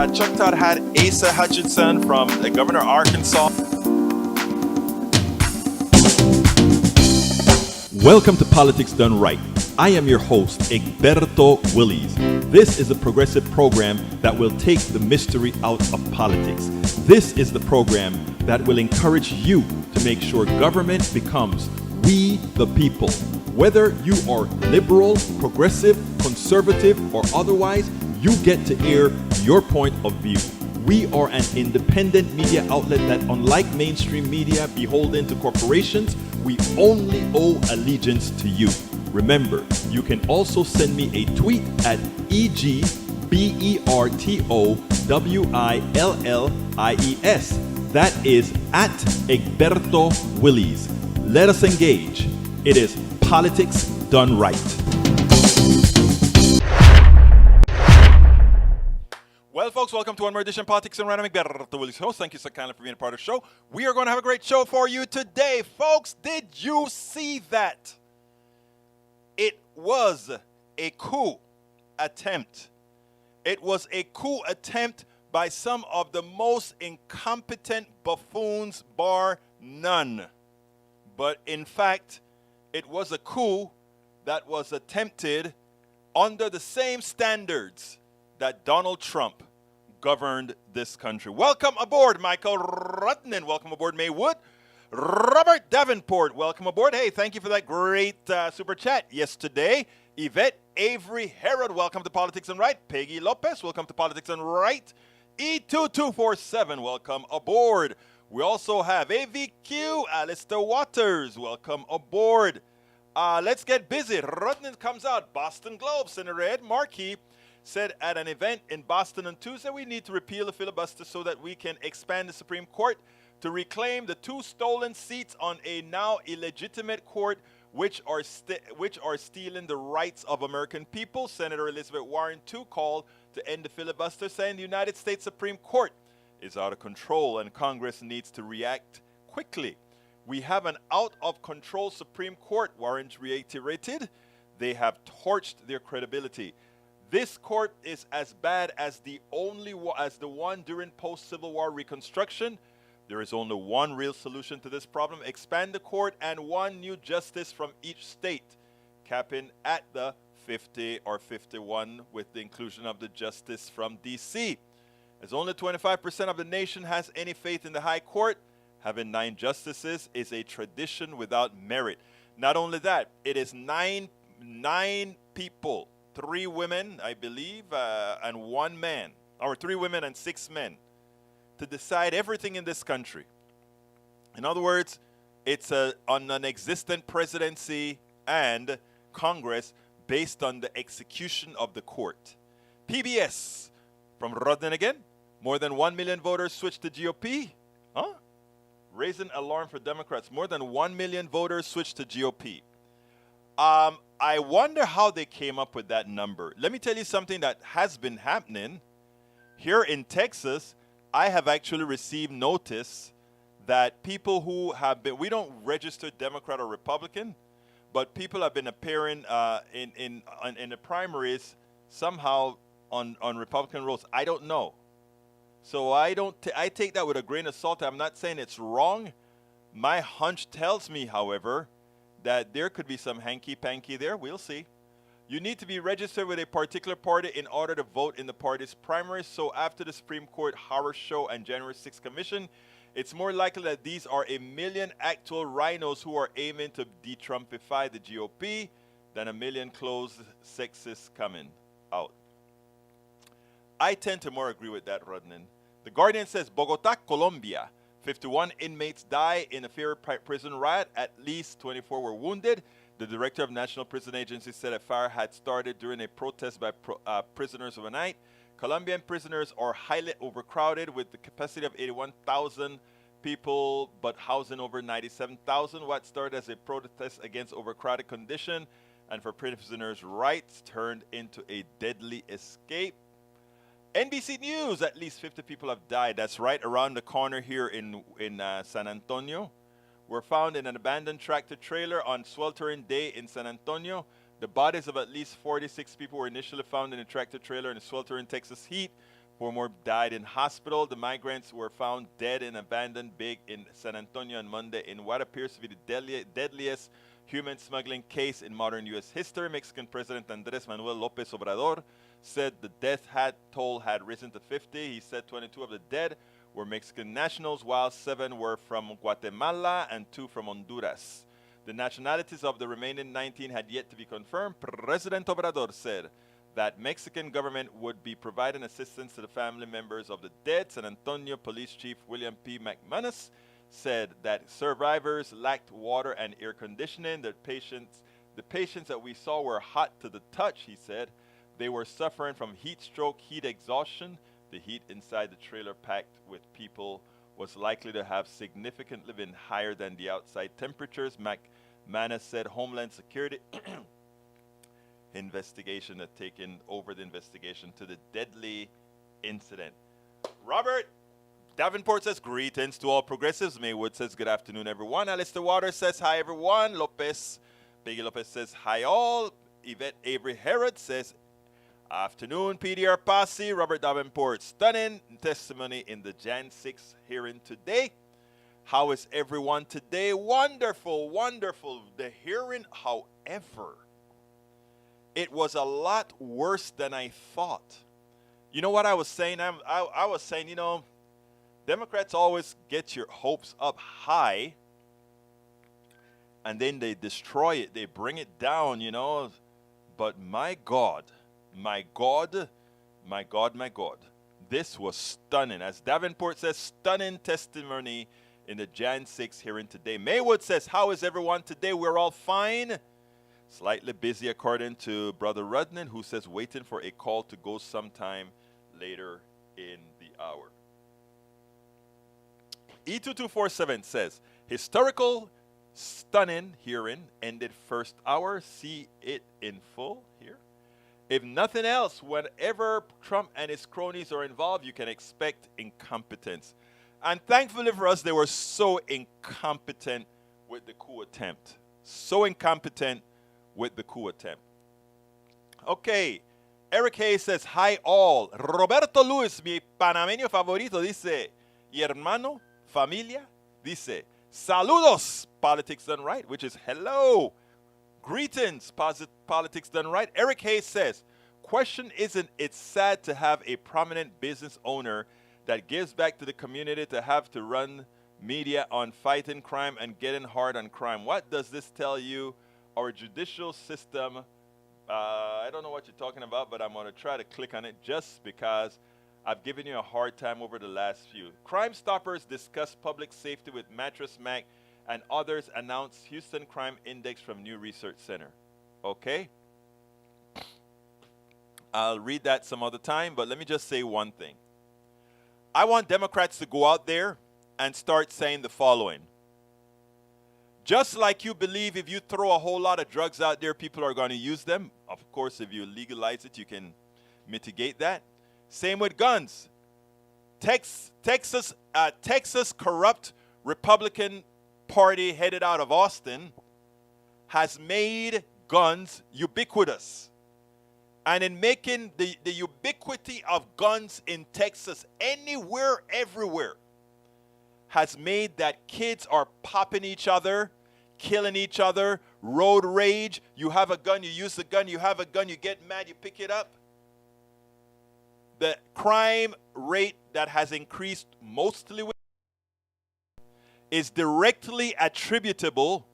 Chuck Todd had Asa Hutchinson from the governor of Arkansas. Welcome to Politics Done Right. I am your host, Egberto Willies. This is a progressive program that will take the mystery out of politics. This is the program that will encourage you to make sure government becomes we the people. Whether you are liberal, progressive, conservative, or otherwise, you get to air your point of view. We are an independent media outlet that, unlike mainstream media beholden to corporations, we only owe allegiance to you. Remember, you can also send me a tweet at EGBERTOWILLIES. That is at Egberto Willies. Let us engage. It is Politics Done Right. Well, folks, welcome to one more edition of Politics and Random. Egberto Willies, host. Thank you so kindly for being a part of the show. We are going to have a great show for you today. Folks, did you see that? It was a coup attempt. It was a coup attempt by some of the most incompetent buffoons, bar none. But in fact, it was a coup that was attempted under the same standards that Donald Trump governed this country. Welcome aboard, Michael Rutnan. Welcome aboard, May Wood. Robert Davenport, welcome aboard. Hey, thank you for that great super chat yesterday. Yvette Avery Herod, welcome to Politics and Right. Peggy Lopez, welcome to Politics and Right. E2247, welcome aboard. We also have AVQ, Alistair Waters, welcome aboard. Let's get busy. Rutnan comes out. Boston Globe, Senator Ed Markey said at an event in Boston on Tuesday, we need to repeal the filibuster so that we can expand the Supreme Court to reclaim the 2 stolen seats on a now illegitimate court which are stealing the rights of American people. Senator Elizabeth Warren, too, called to end the filibuster, saying the United States Supreme Court is out of control and Congress needs to react quickly. We have an out-of-control Supreme Court, Warren reiterated. They have torched their credibility. This court is as bad as the one during post-Civil War Reconstruction. There is only one real solution to this problem: expand the court and one new justice from each state, capping at the 50 or 51 with the inclusion of the justice from D.C. As only 25% of the nation has any faith in the High Court, having 9 justices is a tradition without merit. Not only that, it is nine people, 3 women, I believe, and 1 man, or 3 women and 6 men, to decide everything in this country. In other words, it's a non-existent presidency and Congress based on the execution of the court. PBS, from Rodden again, more than 1 million voters switched to GOP. Huh? Raising alarm for Democrats. More than 1 million voters switched to GOP. I wonder how they came up with that number. Let me tell you something that has been happening. Here in Texas, I have actually received notice that people who have been, we don't register Democrat or Republican, but people have been appearing in the primaries somehow on Republican rolls. I don't know. So I take that with a grain of salt. I'm not saying it's wrong. My hunch tells me, however, that there could be some hanky-panky there. We'll see. You need to be registered with a particular party in order to vote in the party's primaries. So after the Supreme Court horror show and January 6th commission, it's more likely that these are a million actual rhinos who are aiming to de-Trumpify the GOP than a million closed sexists coming out. I tend to more agree with that, Rodnan. The Guardian says Bogota, Colombia. 51 inmates die in a fair prison riot. At least 24 were wounded. The director of National Prison Agency said a fire had started during a protest by prisoners overnight. Colombian prisoners are highly overcrowded with the capacity of 81,000 people, but housing over 97,000. What started as a protest against overcrowded condition and for prisoners' rights turned into a deadly escape. NBC News, at least 50 people have died. That's right around the corner here in San Antonio. Were found in an abandoned tractor trailer on sweltering day in San Antonio. The bodies of at least 46 people were initially found in a tractor trailer in the sweltering Texas heat 4 more died in hospital. The migrants were found dead in abandoned big in San Antonio on Monday in what appears to be the deadliest human smuggling case in modern U.S. history. Mexican President Andrés Manuel López Obrador said the death toll had risen to 50. He said 22 of the dead were Mexican nationals, while 7 were from Guatemala and 2 from Honduras. The nationalities of the remaining 19 had yet to be confirmed. President Obrador said that Mexican government would be providing assistance to the family members of the dead. San Antonio Police Chief William P. McManus said that survivors lacked water and air conditioning. The patients that we saw were hot to the touch, he said. They were suffering from heat stroke, heat exhaustion. The heat inside the trailer packed with people was likely to have significantly been higher than the outside temperatures. McManus said Homeland Security investigation had taken over the investigation to the deadly incident. Robert Davenport says, greetings to all progressives. Maywood says, good afternoon, everyone. Alistair Waters says, hi, everyone. Peggy Lopez says, hi, all. Yvette Avery Herod says, afternoon, PDR Posse. Robert Davenport, stunning testimony in the Jan 6 hearing today. How is everyone today? Wonderful, wonderful. The hearing, however, it was a lot worse than I thought. You know what I was saying? I was saying, you know, Democrats always get your hopes up high, and then they destroy it. They bring it down, you know. But my God, my God, my God, my God. This was stunning. As Davenport says, stunning testimony in the Jan 6 hearing today. Maywood says, how is everyone today? We're all fine. Slightly busy according to Brother Rudnan, who says waiting for a call to go sometime later in the hour. E2247 says, historical stunning hearing ended first hour. See it in full here. If nothing else, whenever Trump and his cronies are involved, you can expect incompetence. And thankfully for us, they were so incompetent with the coup attempt. So incompetent with the coup attempt. Okay, Eric Hayes says, hi all. Roberto Luis, mi panameño favorito, dice, y hermano, familia, dice, saludos, politics done right, which is hello. Greetings, politics done right. Eric Hayes says, question isn't it sad to have a prominent business owner that gives back to the community to have to run media on fighting crime and getting hard on crime? What does this tell you? Our judicial system, I don't know what you're talking about, but I'm going to try to click on it just because I've given you a hard time over the last few. Crime Stoppers discuss public safety with Mattress Mac and others announce Houston Crime Index from New Research Center. Okay? I'll read that some other time, but let me just say one thing. I want Democrats to go out there and start saying the following. Just like you believe if you throw a whole lot of drugs out there, people are going to use them. Of course, if you legalize it, you can mitigate that. Same with guns. Texas corrupt Republican Party headed out of Austin has made guns ubiquitous. And in making the ubiquity of guns in Texas anywhere, everywhere, has made that kids are popping each other, killing each other, road rage. You have a gun, you use the gun, you have a gun, you get mad, you pick it up. The crime rate that has increased mostly is directly attributable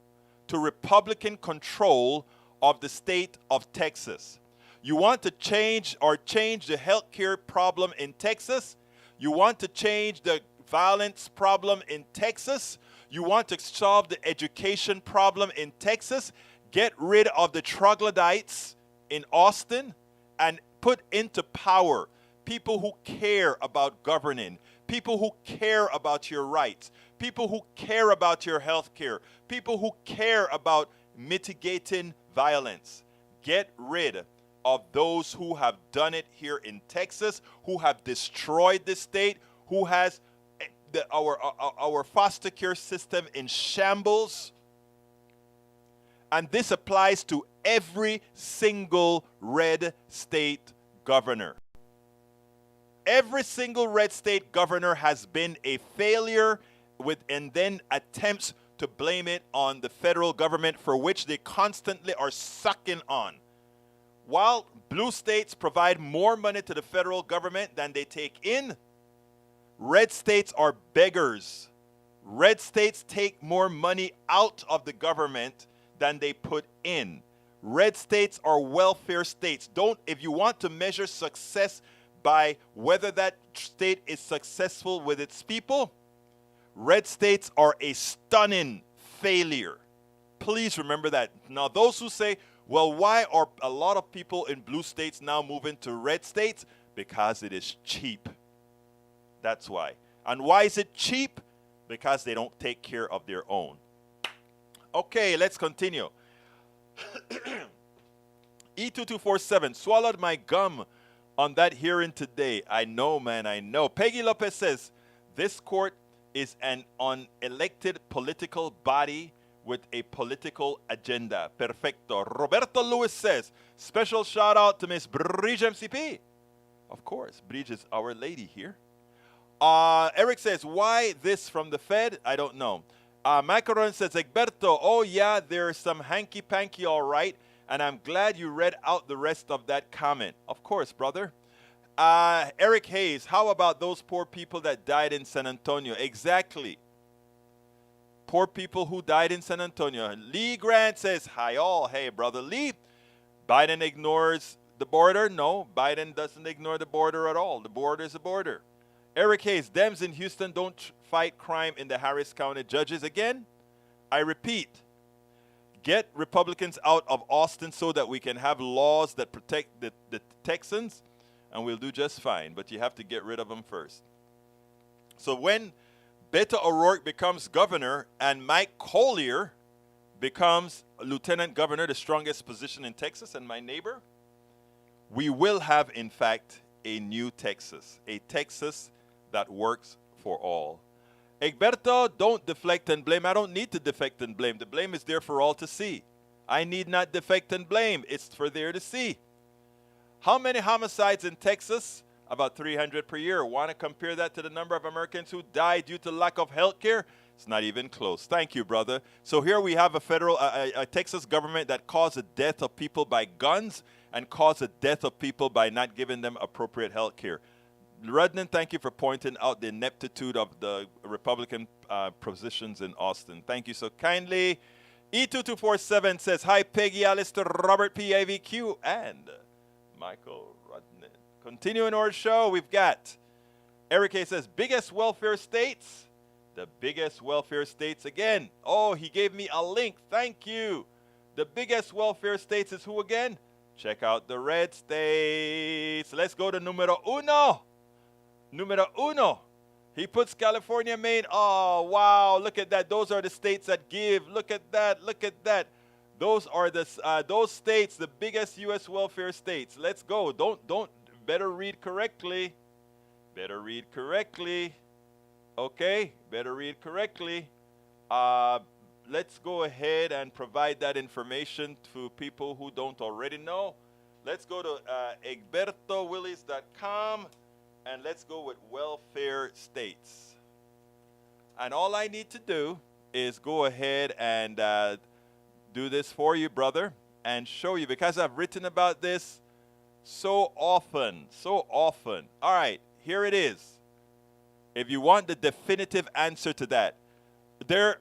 to Republican control of the state of Texas. You want to change the healthcare problem in Texas? You want to change the violence problem in Texas? You want to solve the education problem in Texas? Get rid of the troglodytes in Austin and put into power people who care about governing, people who care about your rights, people who care about your health care, people who care about mitigating violence. Get rid of those who have done it here in Texas, who have destroyed the state, who has our foster care system in shambles. And this applies to every single red state governor. Every single red state governor has been a failure and then attempts to blame it on the federal government, for which they constantly are sucking on. While blue states provide more money to the federal government than they take in, red states are beggars. Red states take more money out of the government than they put in. Red states are welfare states. If you want to measure success by whether that state is successful with its people, red states are a stunning failure. Please remember that. Now, those who say, well, why are a lot of people in blue states now moving to red states? Because it is cheap. That's why. And why is it cheap? Because they don't take care of their own. Okay, let's continue. E2247, swallowed my gum on that hearing today. I know, man, I know. Peggy Lopez says, this court is an unelected political body with a political agenda. Perfecto. Roberto Lewis says, special shout out to Miss Bridge MCP. Of course, Bridge is our lady here. Eric says, why this from the Fed? I don't know. Macaron says, Egberto, oh yeah, there's some hanky-panky all right, and I'm glad you read out the rest of that comment. Of course, brother. Eric Hayes, how about those poor people that died in San Antonio? Exactly. Poor people who died in San Antonio. Lee Grant says, hi all. Hey, brother Lee. Biden ignores the border? No, Biden doesn't ignore the border at all. The border is a border. Eric Hayes, Dems in Houston don't fight crime in the Harris County. Judges again? I repeat, get Republicans out of Austin so that we can have laws that protect the Texans, and we'll do just fine. But you have to get rid of them first. So when Beto O'Rourke becomes governor and Mike Collier becomes lieutenant governor, the strongest position in Texas and my neighbor, we will have, in fact, a new Texas, a Texas that works for all. Egberto, don't deflect and blame. I don't need to deflect and blame. The blame is there for all to see. I need not deflect and blame. It's for there to see. How many homicides in Texas? About 300 per year. Want to compare that to the number of Americans who die due to lack of health care? It's not even close. Thank you, brother. So here we have a Texas government that caused the death of people by guns and caused the death of people by not giving them appropriate health care. Rudnan, thank you for pointing out the ineptitude of the Republican positions in Austin. Thank you so kindly. E2247 says, hi, Peggy, Alistair, Robert, PIVQ, and Michael Rudnan. Continuing our show, we've got Eric A. says, biggest welfare states. The biggest welfare states again. Oh, he gave me a link. Thank you. The biggest welfare states is who again? Check out the red states. Let's go to numero uno. Numero uno. He puts California, Maine. Oh, wow. Look at that. Those are the states that give. Look at that. Look at that. Those are those states, the biggest U.S. welfare states. Let's go. Don't. Better read correctly. Better read correctly. Okay. Better read correctly. Let's go ahead and provide that information to people who don't already know. Let's go to egbertowillis.com. And let's go with welfare states. And all I need to do is go ahead and do this for you, brother, and show you, because I've written about this so often, so often. All right, here it is. If you want the definitive answer to that, there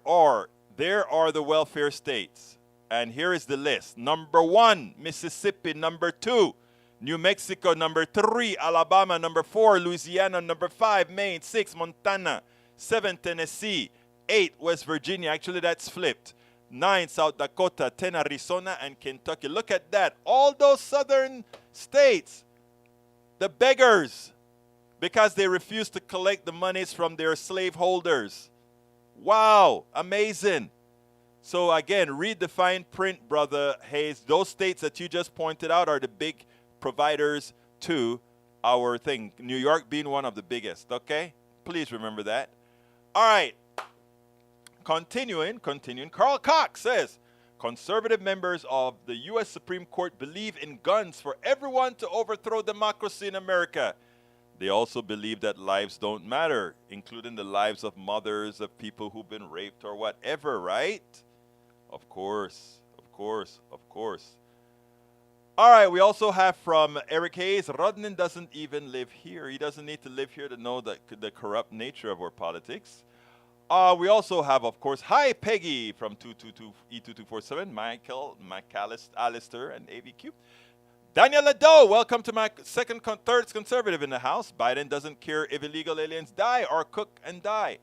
are the welfare states. And here is the list. Number 1, Mississippi. Number 2, New Mexico. Number 3, Alabama. Number 4, Louisiana. Number 5, Maine. 6, Montana. 7, Tennessee. 8, West Virginia. Actually, that's flipped. 9, South Dakota. 10, Arizona and Kentucky. Look at that. All those southern states, the beggars, because they refuse to collect the monies from their slaveholders. Wow, amazing. So again, read the fine print, Brother Hayes. Those states that you just pointed out are the big providers to our thing. New York being one of the biggest, okay? Please remember that. All right. Continuing. Carl Cox says, conservative members of the U.S. Supreme Court believe in guns for everyone to overthrow democracy in America. They also believe that lives don't matter, including the lives of mothers, of people who've been raped or whatever, right? Of course, of course, of course. All right, we also have from Eric Hayes, Rodnan doesn't even live here. He doesn't need to live here to know the corrupt nature of our politics. We also have, of course, hi Peggy from 222E2247, Michael, Alistair, and AVQ. Daniel Lado, welcome to my third conservative in the house. Biden doesn't care if illegal aliens die or cook and die.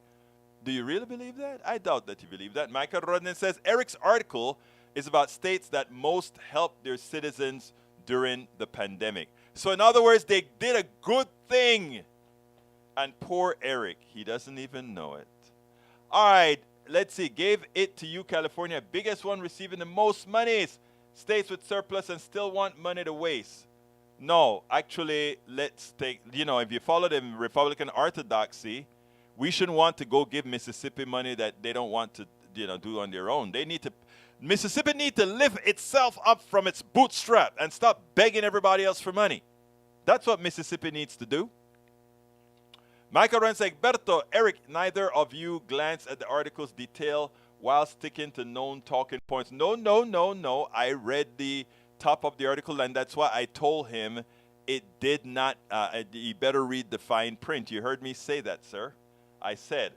Do you really believe that? I doubt that you believe that. Michael Rodnan says Eric's article is about states that most helped their citizens during the pandemic. So in other words, they did a good thing. And poor Eric, he doesn't even know it. All right, let's see. Gave it to you, California. Biggest one receiving the most monies. States with surplus and still want money to waste. No, actually, let's take, if you follow the Republican orthodoxy, we shouldn't want to go give Mississippi money that they don't want to, do on their own. Mississippi need to lift itself up from its bootstrap and stop begging everybody else for money. That's what Mississippi needs to do. Michael Rensek, Berto, Eric, neither of you glanced at the article's detail while sticking to known talking points. No. I read the top of the article, and that's why I told him it did not, he better read the fine print. You heard me say that, sir. I said,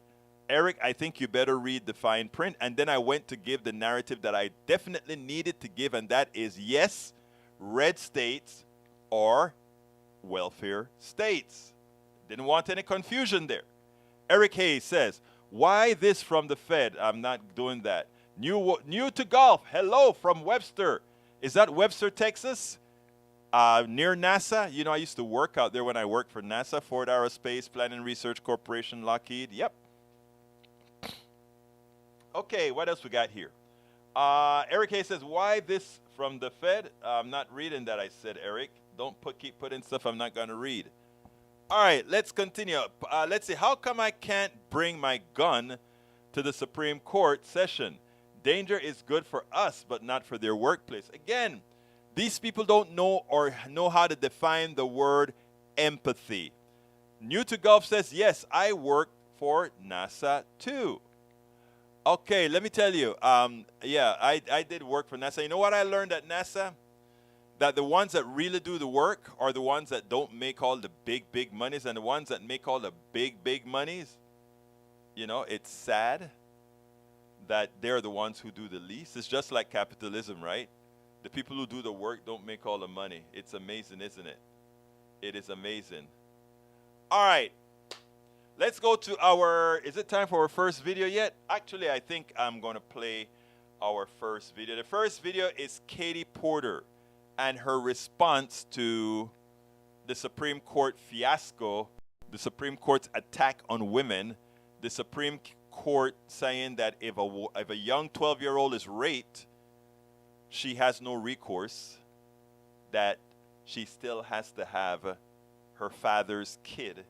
Eric, I think you better read the fine print. And then I went to give the narrative that I definitely needed to give, and that is, yes, red states are welfare states. Didn't want any confusion there. Eric Hayes says, why this from the Fed? I'm not doing that. New to golf. Hello from Webster. Is that Webster, Texas? Near NASA? I used to work out there when I worked for NASA, Ford Aerospace, Planning Research Corporation, Lockheed. Yep. Okay, what else we got here? Eric Hayes says, why this from the Fed? I'm not reading that, I said, Eric. Don't keep putting stuff I'm not going to read. All right, let's continue. Let's see. How come I can't bring my gun to the Supreme Court session? Danger is good for us, but not for their workplace. Again, these people don't know how to define the word empathy. New to Gov says, yes, I work for NASA too. Okay, let me tell you. I did work for NASA. You know what I learned at NASA? That the ones that really do the work are the ones that don't make all the big monies, and the ones that make all the big monies, it's sad that they're the ones who do the least. It's just like capitalism, right? The people who do the work don't make all the money. It's amazing, isn't it? It is amazing. All right. Let's go to is it time for our first video yet? Actually, I think I'm going to play our first video. The first video is Katie Porter and her response to the Supreme Court fiasco, the Supreme Court's attack on women, the Supreme Court saying that if a young 12-year-old is raped, she has no recourse, that she still has to have her father's kid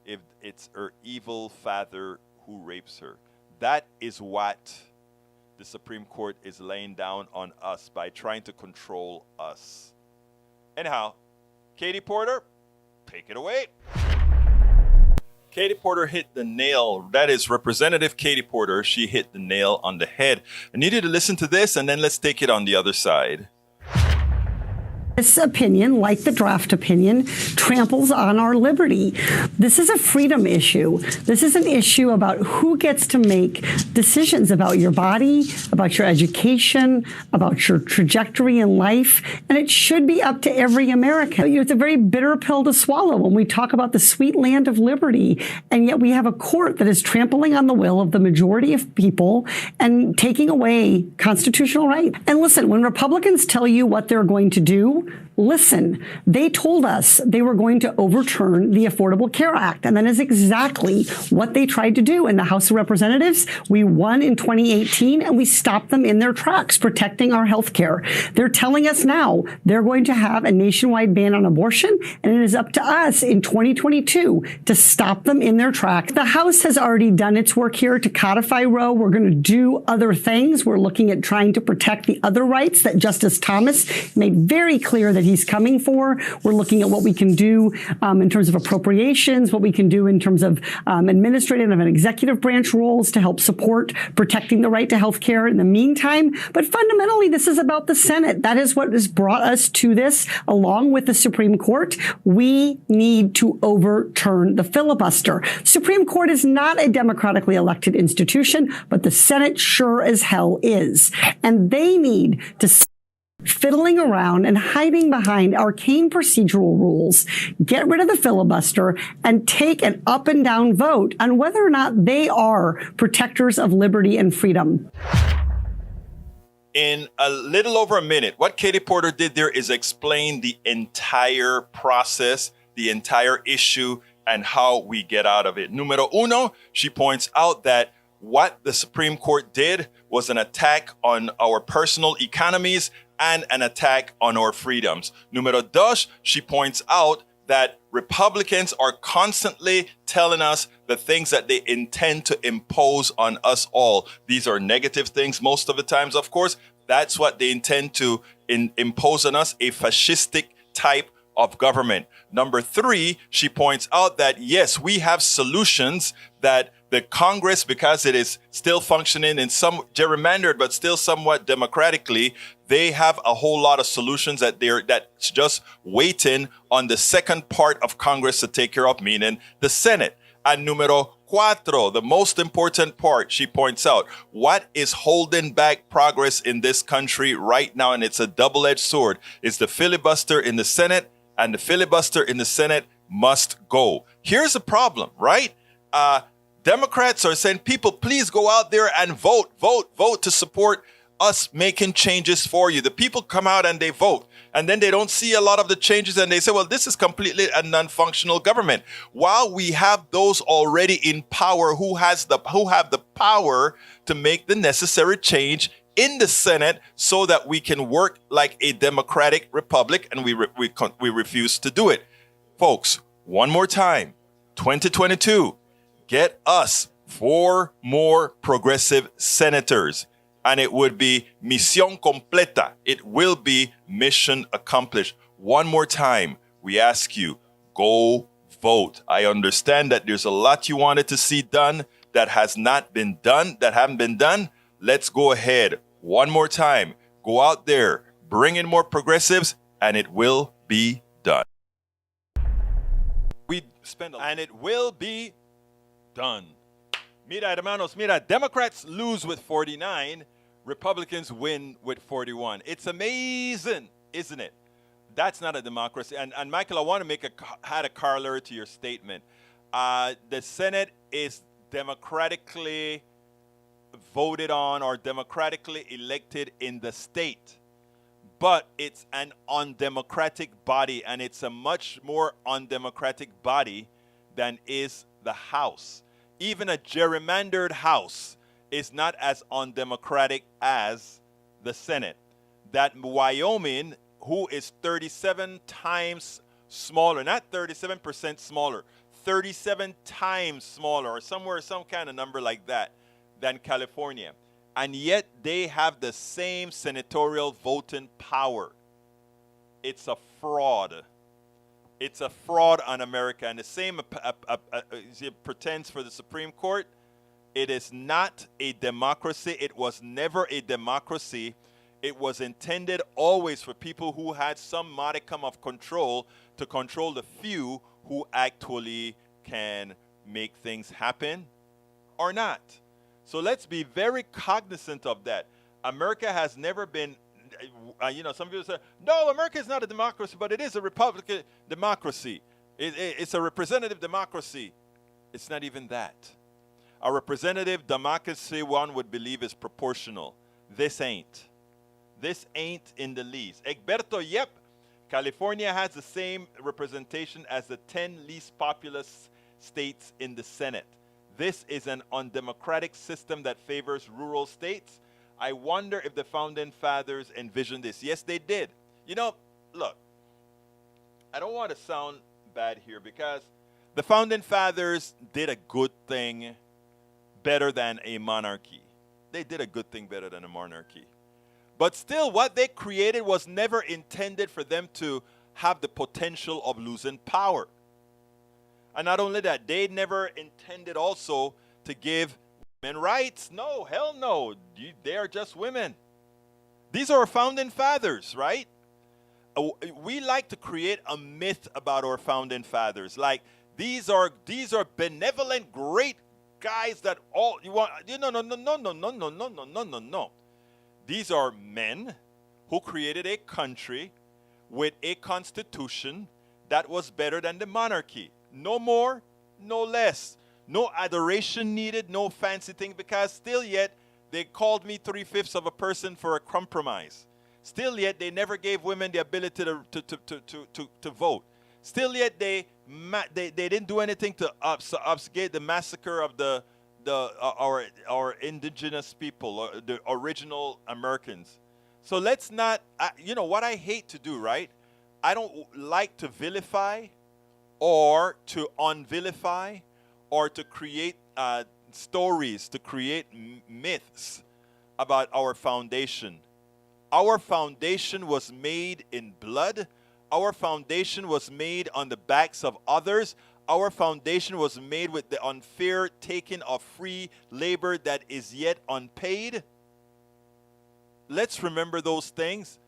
if it's her evil father who rapes her. That is what the Supreme Court is laying down on us by trying to control us. Anyhow, Katie Porter, take it away. Katie Porter hit the nail. That is Representative Katie Porter. She hit the nail on the head. I need you to listen to this, and then let's take it on the other side. This opinion, like the draft opinion, tramples on our liberty. This is a freedom issue. This is an issue about who gets to make decisions about your body, about your education, about your trajectory in life, and it should be up to every American. It's a very bitter pill to swallow when we talk about the sweet land of liberty, and yet we have a court that is trampling on the will of the majority of people and taking away constitutional rights. And listen, when Republicans tell you what they're going to do, listen, they told us they were going to overturn the Affordable Care Act, and that is exactly what they tried to do in the House of Representatives. We won in 2018, and we stopped them in their tracks, protecting our health care. They're telling us now they're going to have a nationwide ban on abortion, and it is up to us in 2022 to stop them in their tracks. The House has already done its work here to codify Roe. We're going to do other things. We're looking at trying to protect the other rights that Justice Thomas made very clear clear that he's coming for. We're looking at what we can do in terms of appropriations, what we can do in terms of administrative and executive branch roles to help support protecting the right to health care in the meantime. But fundamentally, this is about the Senate. That is what has brought us to this, along with the Supreme Court. We need to overturn the filibuster. Supreme Court is not a democratically elected institution, but the Senate sure as hell is. And they need to stop fiddling around and hiding behind arcane procedural rules, get rid of the filibuster, and take an up and down vote on whether or not they are protectors of liberty and freedom. In a little over a minute, what Katie Porter did there is explain the entire process, the entire issue, and how we get out of it. Numero uno, she points out that what the Supreme Court did was an attack on our personal economies and an attack on our freedoms. Numero dos, she points out that Republicans are constantly telling us the things that they intend to impose on us all. These are negative things most of the times, of course. That's what they intend to impose on us, a fascistic type of government. Number three, she points out that, yes, we have solutions that the Congress, because it is still functioning in some gerrymandered, but still somewhat democratically, they have a whole lot of solutions that's just waiting on the second part of Congress to take care of, meaning the Senate. And numero cuatro, the most important part, she points out, what is holding back progress in this country right now, and it's a double-edged sword, is the filibuster in the Senate, and the filibuster in the Senate must go. Here's the problem, right? Democrats are saying, people, please go out there and vote to support us making changes for you. The people come out and they vote, and then they don't see a lot of the changes, and they say, well, this is completely a non-functional government. While we have those already in power who have the power to make the necessary change in the Senate so that we can work like a democratic republic, and we refuse to do it. Folks, one more time, 2022, get us 4 more progressive senators, and it would be misión completa. It will be mission accomplished. One more time, we ask you, go vote. I understand that there's a lot you wanted to see done that has not been done, that haven't been done. Let's go ahead. One more time, go out there, bring in more progressives, and it will be done. And it will be done. Mira, hermanos, mira, Democrats lose with 49, Republicans win with 41. It's amazing, isn't it? That's not a democracy. And Michael, I want to add a corollary to your statement. The Senate is democratically voted on or democratically elected in the state, but it's an undemocratic body, and it's a much more undemocratic body than is the House. Even a gerrymandered House is not as undemocratic as the Senate. That Wyoming, who is 37 times smaller, not 37% smaller, 37 times smaller, or somewhere, some kind of number like that, than California. And yet they have the same senatorial voting power. It's a fraud. It's a fraud on America. And the same pretends for the Supreme Court. It is not a democracy. It was never a democracy. It was intended always for people who had some modicum of control to control the few who actually can make things happen or not. So let's be very cognizant of that. America has never been, some people say, no, America is not a democracy, but it is a Republican democracy. It's a representative democracy. It's not even that. A representative democracy, one would believe, is proportional. This ain't. This ain't in the least. Egberto, yep, California has the same representation as the 10 least populous states in the Senate. This is an undemocratic system that favors rural states. I wonder if the founding fathers envisioned this. Yes, they did. Look, I don't want to sound bad here because the founding fathers did a good thing better than a monarchy. They did a good thing better than a monarchy. But still, what they created was never intended for them to have the potential of losing power. And not only that, they never intended also to give women rights. No, hell no. They are just women. These are our founding fathers, right? We like to create a myth about our founding fathers. Like these are benevolent, great guys that all you want. No. These are men who created a country with a constitution that was better than the monarchy. No more, no less. No adoration needed, no fancy thing, because still yet they called me 3/5 of a person for a compromise. Still yet they never gave women the ability to vote. Still yet they didn't do anything to obfuscate the massacre of our indigenous people, or the original Americans. So let's not, what I hate to do, right? I don't like to vilify or to unvilify or to create stories, to create myths about our foundation. Our foundation was made in blood. Our foundation was made on the backs of others. Our foundation was made with the unfair taking of free labor that is yet unpaid. Let's remember those things.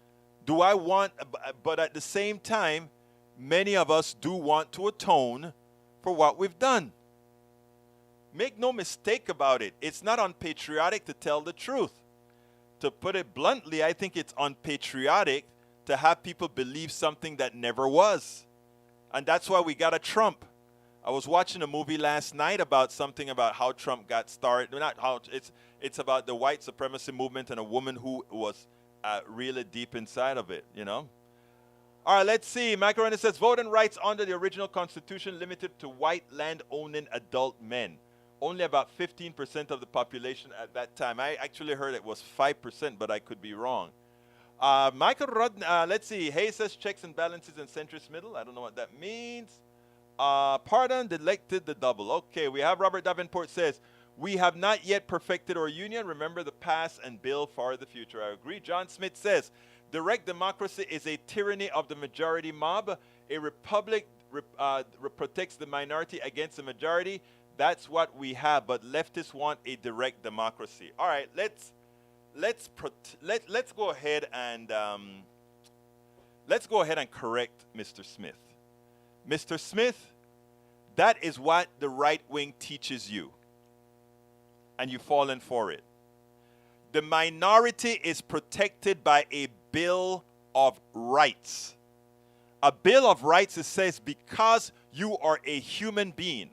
But at the same time, many of us do want to atone for what we've done. Make no mistake about it. It's not unpatriotic to tell the truth. To put it bluntly, I think it's unpatriotic to have people believe something that never was. And that's why we got a Trump. I was watching a movie last night about something about how Trump got started. It's about the white supremacy movement and a woman who was really deep inside of it, All right, let's see. Macarena says, voting rights under the original Constitution limited to white land-owning adult men. Only about 15% of the population at that time. I actually heard it was 5%, but I could be wrong. Michael Rod, let's see. Hayes says checks and balances and centrist middle. I don't know what that means. Pardon, elected the double. Okay, we have Robert Davenport says, we have not yet perfected our union. Remember the past and build for the future. I agree. John Smith says, direct democracy is a tyranny of the majority mob. A republic protects the minority against the majority. That's what we have, but leftists want a direct democracy. All right, let's go ahead and correct Mr. Smith. Mr. Smith, that is what the right wing teaches you, and you've fallen for it. The minority is protected by a Bill of Rights. A Bill of Rights, it says, because you are a human being,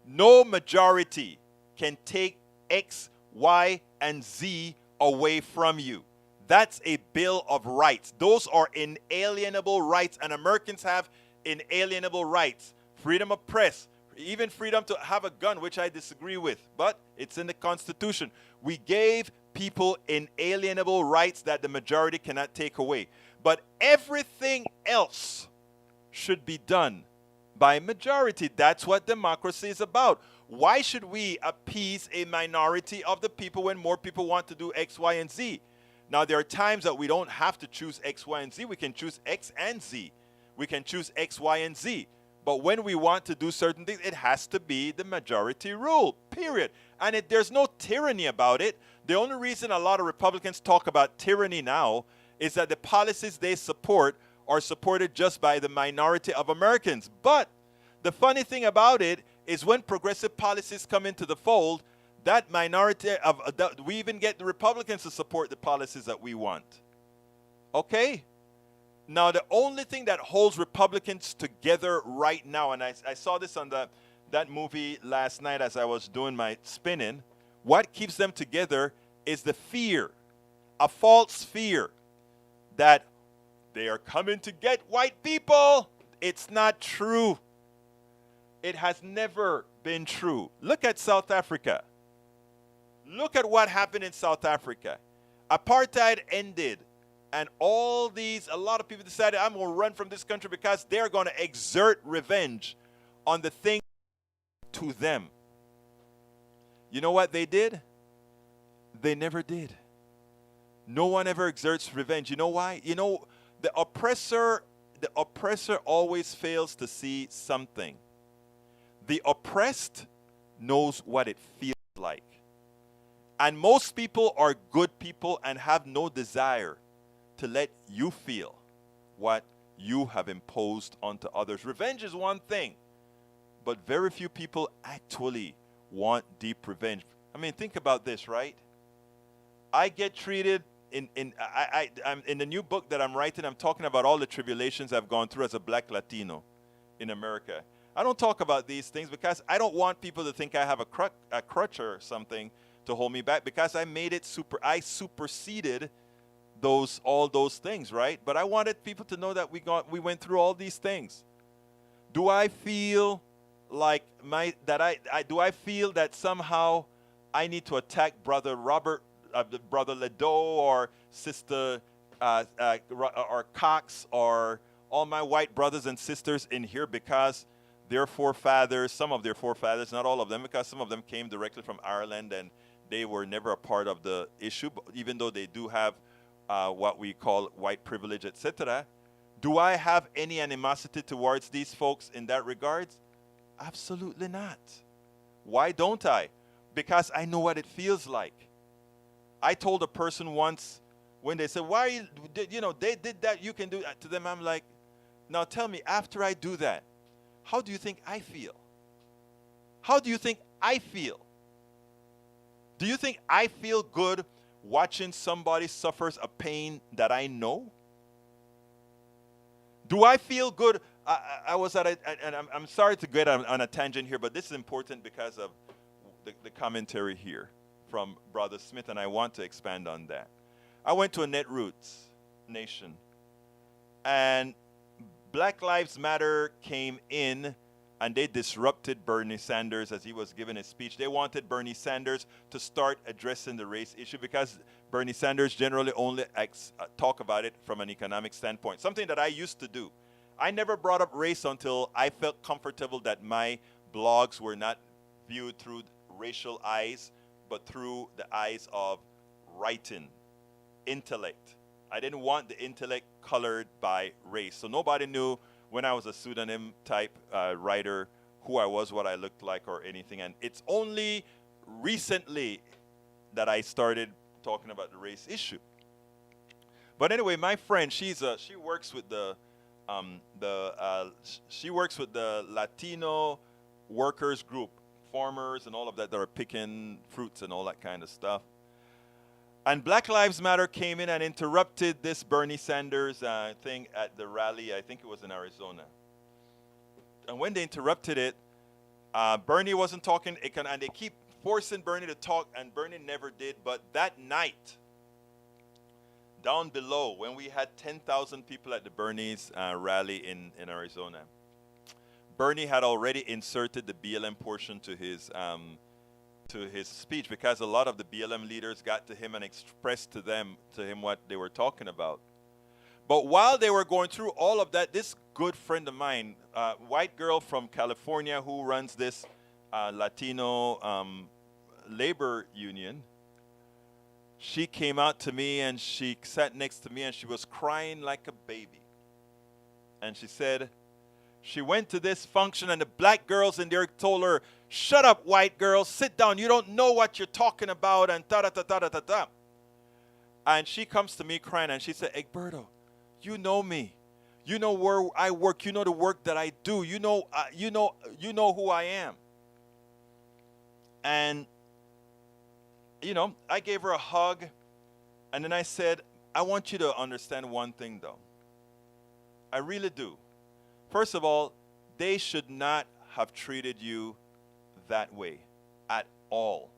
no majority can take X, Y, and Z away from you. That's a Bill of Rights. Those are inalienable rights, and Americans have inalienable rights. Freedom of press, even freedom to have a gun, which I disagree with, but it's in the Constitution. We gave people inalienable rights that the majority cannot take away. But everything else should be done by majority. That's what democracy is about. Why should we appease a minority of the people when more people want to do X, Y, and Z? Now, there are times that we don't have to choose X, Y, and Z. We can choose X and Z. We can choose X, Y, and Z. But when we want to do certain things, it has to be the majority rule, period. And there's no tyranny about it. The only reason a lot of Republicans talk about tyranny now is that the policies they support are supported just by the minority of Americans. But the funny thing about it is when progressive policies come into the fold, that minority we even get the Republicans to support the policies that we want. Okay? Now, the only thing that holds Republicans together right now, and I saw this on that movie last night as I was doing my spinning, what keeps them together is the fear, a false fear that they are coming to get white people. It's not true. It has never been true. Look at South Africa. Look at what happened in South Africa. Apartheid ended, and a lot of people decided, I'm going to run from this country because they're going to exert revenge on the thing to them. You know what they did? They never did. No one ever exerts revenge. You know why? You know, the oppressor always fails to see something. The oppressed knows what it feels like. And most people are good people and have no desire to let you feel what you have imposed onto others. Revenge is one thing, but very few people actually want deep revenge. I mean, think about this, right? I get treated I'm in the new book that I'm writing, I'm talking about all the tribulations I've gone through as a black Latino in America. I don't talk about these things because I don't want people to think I have a crutch or something to hold me back, because I made it I superseded all those things, right? But I wanted people to know that we went through all these things. Do I feel like do I feel that somehow I need to attack Brother Robert, Brother Ledo, or Sister or Cox, or all my white brothers and sisters in here because their forefathers, some of their forefathers, not all of them, because some of them came directly from Ireland and they were never a part of the issue, even though they do have what we call white privilege, etc. Do I have any animosity towards these folks in that regard? Absolutely not. Why don't I? Because I know what it feels like. I told a person once when they said, why, they did that, you can do that to them. I'm like, now tell me, after I do that, how do you think I feel? How do you think I feel? Do you think I feel good watching somebody suffers a pain that I know? Do I feel good? I was at and I'm sorry to get on a tangent here, but this is important because of the commentary here from Brother Smith, and I want to expand on that. I went to a Netroots nation, and Black Lives Matter came in, and they disrupted Bernie Sanders as he was giving his speech. They wanted Bernie Sanders to start addressing the race issue because Bernie Sanders generally only talk about it from an economic standpoint, something that I used to do. I never brought up race until I felt comfortable that my blogs were not viewed through racial eyes, but through the eyes of writing, intellect. I didn't want the intellect colored by race. So nobody knew when I was a pseudonym type writer who I was, what I looked like, or anything. And it's only recently that I started talking about the race issue. But anyway, my friend, she works with the Latino workers group, farmers and all of that are picking fruits and all that kind of stuff. And Black Lives Matter came in and interrupted this Bernie Sanders thing at the rally. I think it was in Arizona. And when they interrupted it, Bernie wasn't talking, and they keep forcing Bernie to talk, and Bernie never did. But that night, down below, when we had 10,000 people at the Bernie's rally in Arizona, Bernie had already inserted the BLM portion to his speech, because a lot of the BLM leaders got to him and expressed to him what they were talking about. But while they were going through all of that, this good friend of mine, white girl from California who runs this Latino labor union, she came out to me and she sat next to me and she was crying like a baby. And she said, she went to this function and the black girls in there told her, "Shut up, white girl, sit down, you don't know what you're talking about," and ta-da-ta-ta-ta-ta-ta. And she comes to me crying and she said, "Egberto, you know me. You know where I work. You know the work that I do. You know who I am." And, I gave her a hug, and then I said, "I want you to understand one thing, though. I really do. First of all, they should not have treated you that way at all.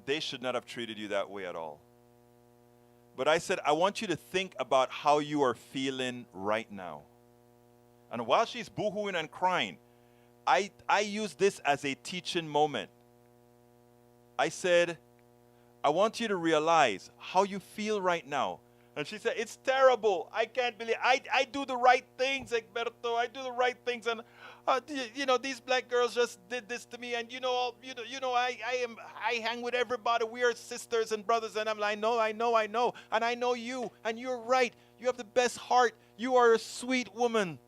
They should not have treated you that way at all. But I said, I want you to think about how you are feeling right now." And while she's boo-hooing and crying, I used this as a teaching moment. I said, I want you to realize how you feel right now. And she said, it's terrible. I can't believe I do the right things, Egberto. I do the right things, and these black girls just did this to me. And I hang with everybody. We are sisters and brothers. And I'm like, I know, and I know you, and you're right. You have the best heart. You are a sweet woman.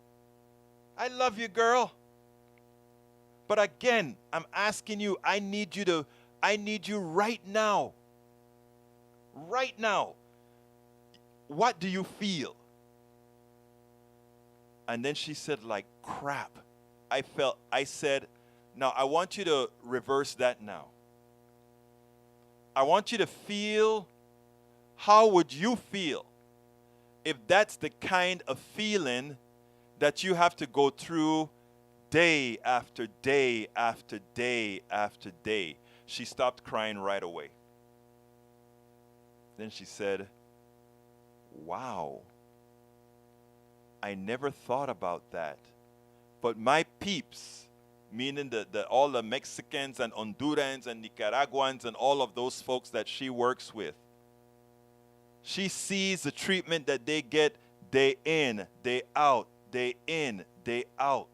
I love you, girl. But again, I'm asking you. I need you right now. Right now. What do you feel? And then she said, like crap. I said, now I want you to reverse that now. I want you to feel, how would you feel if that's the kind of feeling that you have to go through day after day after day after day? She stopped crying right away. Then she said, wow, I never thought about that. But my peeps, meaning all the Mexicans and Hondurans and Nicaraguans and all of those folks that she works with, she sees the treatment that they get day in, day out, day in, day out.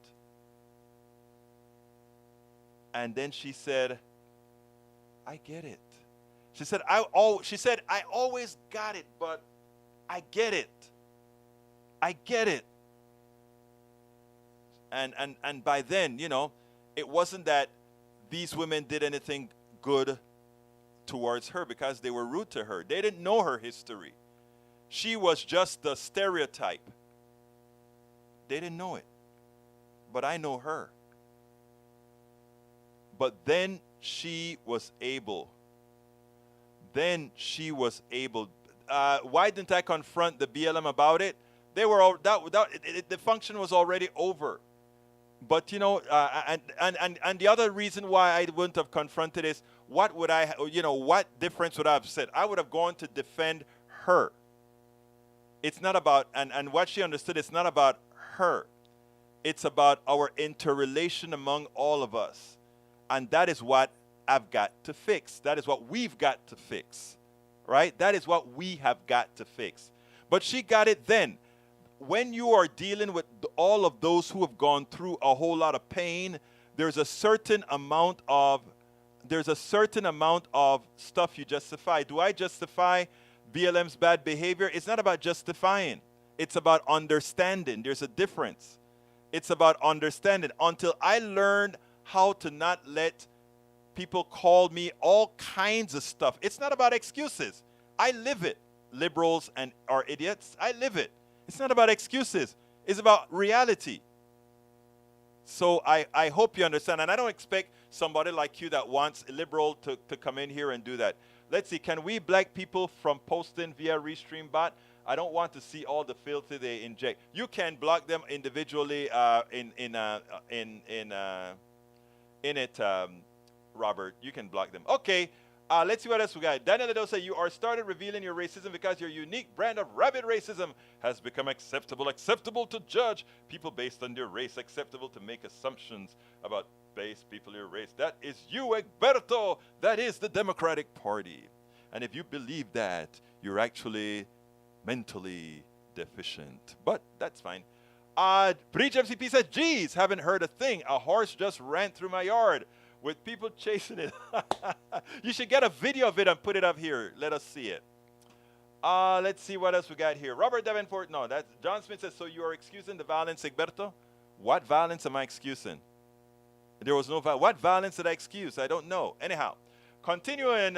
And then she said, I get it. She said, I always got it, but I get it. I get it. And by then, it wasn't that these women did anything good towards her because they were rude to her. They didn't know her history. She was just the stereotype. They didn't know it. But I know her. But then she was able. Why didn't I confront the BLM about it? They were all the function was already over. But and the other reason why I wouldn't have confronted is what difference would I have said? I would have gone to defend her. It's not about and what she understood. It's not about her. It's about our interrelation among all of us, and that is what I've got to fix. That is what we've got to fix, right? That is what we have got to fix. But she got it then. When you are dealing with all of those who have gone through a whole lot of pain, there's a certain amount of stuff you justify. Do I justify BLM's bad behavior? It's not about justifying. It's about understanding. There's a difference. It's about understanding. Until I learned how to not let people call me all kinds of stuff. It's not about excuses. I live it. Liberals and are idiots. I live it. It's not about excuses. It's about reality. So I hope you understand. And I don't expect somebody like you that wants a liberal to come in here and do that. Let's see. Can we black people from posting via Restream bot? I don't want to see all the filthy they inject. You can block them individually Robert. You can block them. Okay. Let's see what else we got. Daniel Ledo said, you are started revealing your racism because your unique brand of rabid racism has become acceptable to judge people based on their race, acceptable to make assumptions about base people your race. That is you, Egberto. That is the Democratic Party. And if you believe that, you're actually mentally deficient. But that's fine. Breach FCP said, geez, haven't heard a thing. A horse just ran through my yard with people chasing it. You should get a video of it and put it up here. Let us see it. Let's see what else we got here. Robert Davenport, no, that's John Smith says, so you are excusing the violence, Egberto? What violence am I excusing? There was no violence. What violence did I excuse? I don't know. Anyhow, continuing.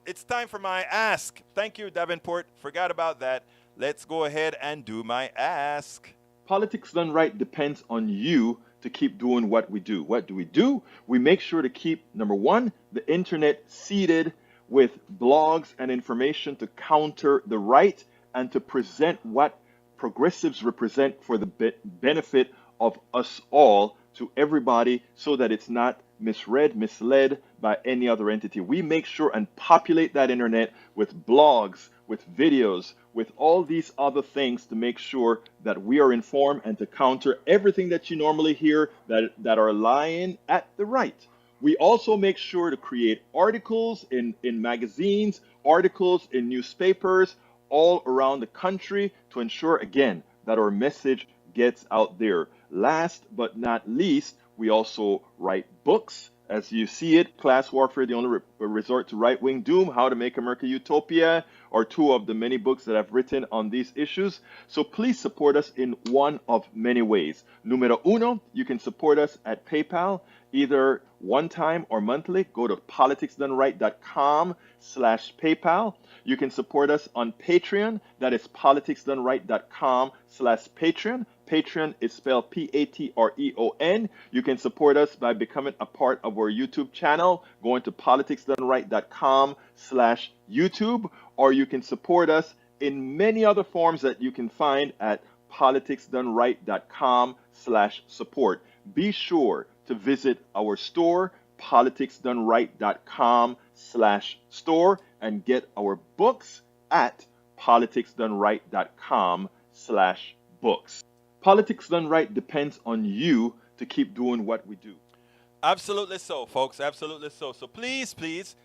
It's time for my ask. Thank you, Davenport. Forgot about that. Let's go ahead and do my ask. Politics done right depends on you to keep doing what we do. What do? We make sure to keep, number one, the internet seeded with blogs and information to counter the right and to present what progressives represent for the benefit of us all to everybody so that it's not misread, misled by any other entity. We make sure and populate that internet with blogs, with videos, with all these other things to make sure that we are informed and to counter everything that you normally hear that are lying at the right. We also make sure to create articles in magazines, articles in newspapers, all around the country to ensure, again, that our message gets out there. Last but not least, we also write books. As you see it, Class Warfare, the only resort to right-wing doom, How to Make America Utopia, are two of the many books that I've written on these issues. So please support us in one of many ways. Numero uno, you can support us at PayPal, either one time or monthly. Go to politicsdoneright.com/PayPal. You can support us on Patreon. That is politicsdoneright.com/Patreon. Patreon is spelled Patreon. You can support us by becoming a part of our YouTube channel, going to politicsdoneright.com/YouTube, or you can support us in many other forms that you can find at politicsdoneright.com/support. Be sure to visit our store, politicsdoneright.com/store, and get our books at politicsdoneright.com/books. Politics Done Right depends on you to keep doing what we do. Absolutely so, folks. Absolutely so. So please, please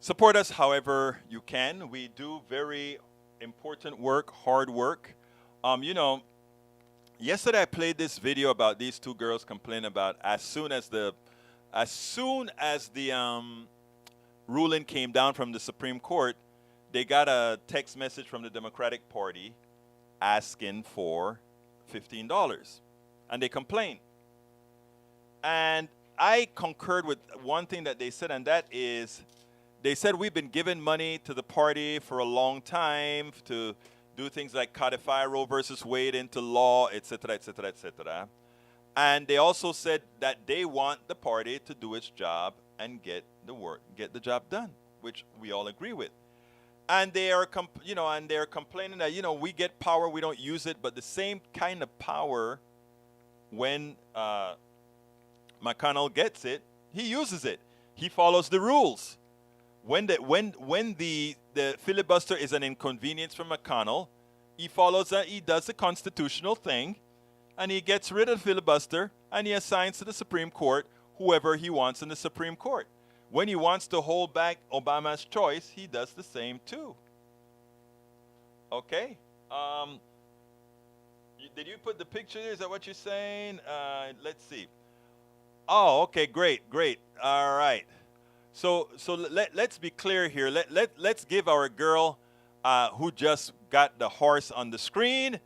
support us however you can. We do very important work, hard work. Yesterday I played this video about these two girls complaining about as soon as the ruling came down from the Supreme Court, they got a text message from the Democratic Party asking for $15, and they complained. And I concurred with one thing that they said, and that is, they said we've been giving money to the party for a long time to do things like codify Roe versus Wade into law, etc., etc., etc. And they also said that they want the party to do its job and get the job done, which we all agree with. And they are, they're complaining that we get power, we don't use it, but the same kind of power, when McConnell gets it, he uses it. He follows the rules. When the filibuster is an inconvenience for McConnell, he follows that. He does the constitutional thing, and he gets rid of the filibuster, and he assigns to the Supreme Court whoever he wants in the Supreme Court. When he wants to hold back Obama's choice, he does the same too. Okay. Did you put the picture there? Is that what you're saying? Let's see. Oh, okay, great. All right. So let's be clear here. Let's give our girl who just got the horse on the screen.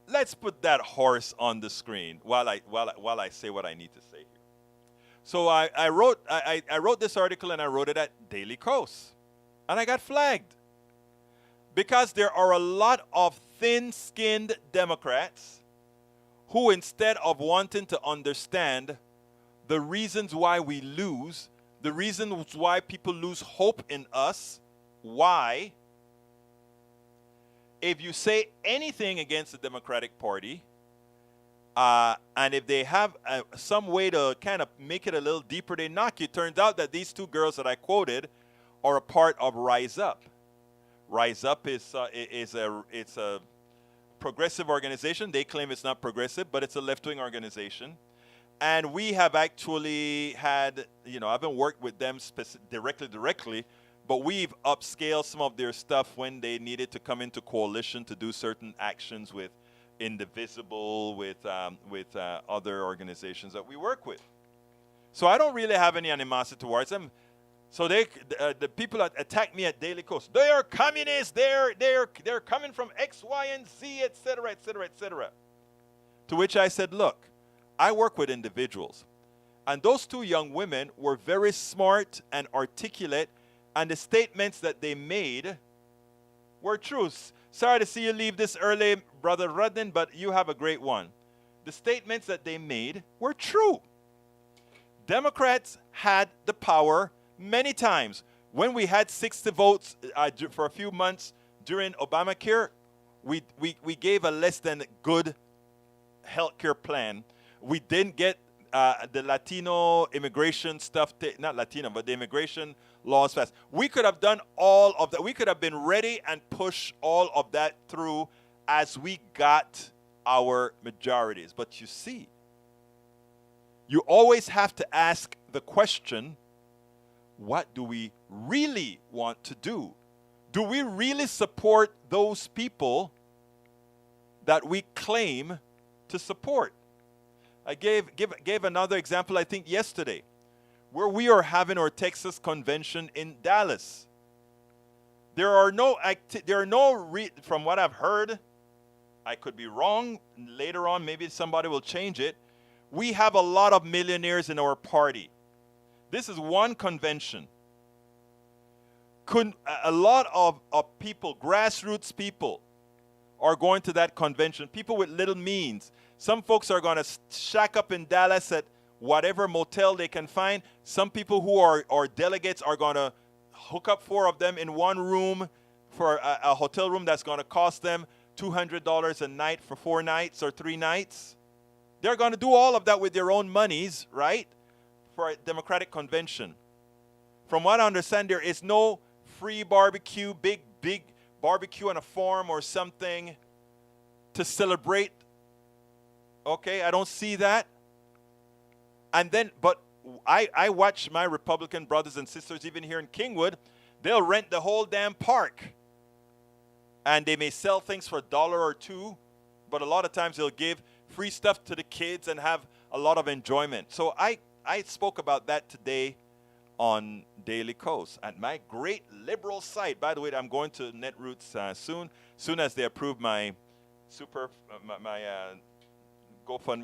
Let's put that horse on the screen while I say what I need to say here. So I wrote this article, and I wrote it at Daily Kos, and I got flagged because there are a lot of thin-skinned Democrats who, instead of wanting to understand the reasons why we lose, the reasons why people lose hope in us, why, if you say anything against the Democratic Party, and if they have some way to kind of make it a little deeper, they knock you. Turns out that these two girls that I quoted are a part of Rise Up. Rise Up is a progressive organization. They claim it's not progressive, but it's a left-wing organization. And we have actually had, I haven't worked with them directly, but we've upscaled some of their stuff when they needed to come into coalition to do certain actions with Indivisible, with other organizations that we work with. So I don't really have any animosity towards them. So the people that attack me at Daily Kos, they are communists. They're coming from X, Y, and Z, etc., etc., etc. To which I said, look, I work with individuals, and those two young women were very smart and articulate, and the statements that they made were true. Sorry to see you leave this early, Brother Rudden, but you have a great one. The statements that they made were true. Democrats had the power many times. When we had 60 votes for a few months during Obamacare, we gave a less than good health care plan. We didn't get the Latino immigration stuff, not Latino, but the immigration laws passed. We could have done all of that. We could have been ready and push all of that through as we got our majorities. But you see, you always have to ask the question, what do we really want to do? do we really support those people that we claim to support? I gave another example, I think yesterday, where we are having our Texas convention in Dallas. From what I've heard, I could be wrong. Later on, maybe somebody will change it. We have a lot of millionaires in our party. This is one convention. A lot of people, grassroots people, are going to that convention. People with little means. Some folks are going to shack up in Dallas at whatever motel they can find. Some people who are delegates are going to hook up 4 of them in one room for a hotel room that's going to cost them $200 a night for 4 nights or 3 nights. They're going to do all of that with their own monies, right, for a Democratic convention. From what I understand, there is no free barbecue, big barbecue on a farm or something to celebrate. Okay, I don't see that. And then, but I watch my Republican brothers and sisters, even here in Kingwood, they'll rent the whole damn park. And they may sell things for $1 or $2, but a lot of times they'll give free stuff to the kids and have a lot of enjoyment. So I spoke about that today on Daily Coast at my great liberal site. By the way, I'm going to Netroots soon as they approve my GoFundMe.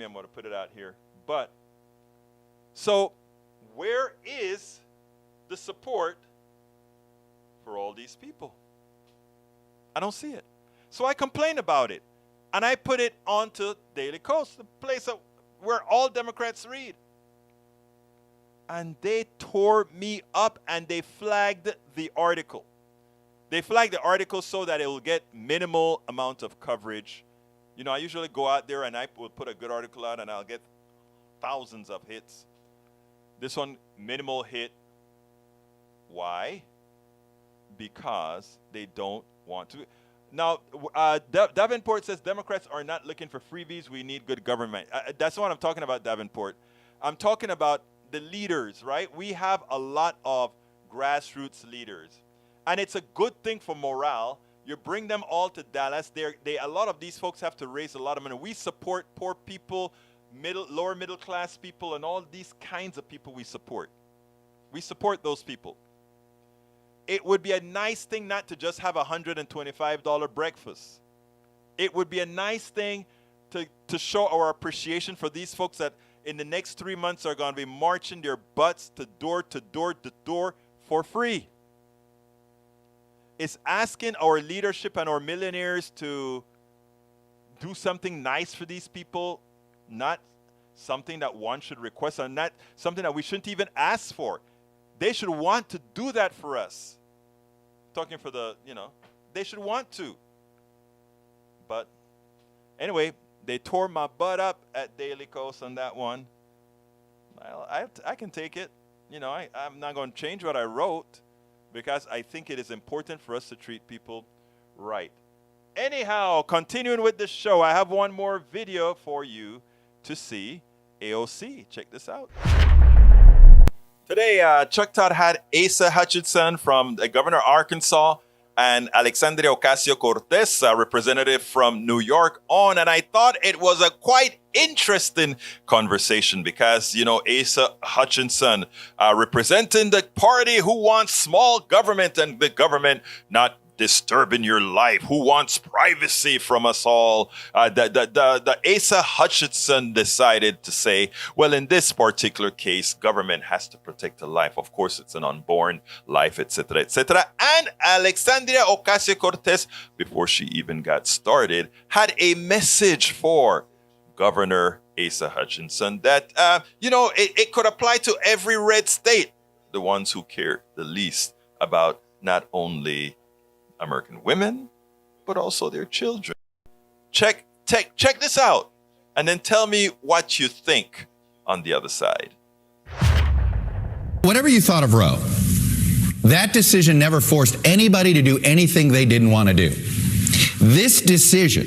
I'm going to put it out here. But so where is the support for all these people? I don't see it. So I complain about it. And I put it onto Daily Coast, the place where all Democrats read. And they tore me up and they flagged the article. They flagged the article so that it will get minimal amount of coverage. You know, I usually go out there and I will put a good article out and I'll get thousands of hits. This one, minimal hit. Why? Because they don't want to. Now, Davenport says Democrats are not looking for freebies. We need good government. That's what I'm talking about, Davenport. I'm talking about the leaders, right? We have a lot of grassroots leaders. And it's a good thing for morale. You bring them all to Dallas. A lot of these folks have to raise a lot of money. We support poor people, lower middle class people, and all these kinds of people we support. We support those people. It would be a nice thing not to just have a $125 breakfast. It would be a nice thing to show our appreciation for these folks that in the next 3 months are going to be marching their butts to door for free. It's asking our leadership and our millionaires to do something nice for these people, not something that one should request and not something that we shouldn't even ask for. They should want to do that for us. Talking for they should want to. But anyway, they tore my butt up at Daily Coast on that one. Well, I can take it. You know, I'm not going to change what I wrote because I think it is important for us to treat people right. Anyhow, continuing with the show, I have one more video for you to see. AOC, check this out. Today, Chuck Todd had Asa Hutchinson from the governor of Arkansas and Alexandria Ocasio-Cortez, a representative from New York, on. And I thought it was a quite interesting conversation because, you know, Asa Hutchinson representing the party who wants small government and the government not disturbing your life, who wants privacy from us all. The Asa Hutchinson decided to say, well, in this particular case, government has to protect a life. Of course, it's an unborn life, etc., etc. And Alexandria Ocasio-Cortez, before she even got started, had a message for Governor Asa Hutchinson that, it could apply to every red state, the ones who care the least about not only American women, but also their children. Check this out, and then tell me what you think on the other side. Whatever you thought of Roe, that decision never forced anybody to do anything they didn't want to do. This decision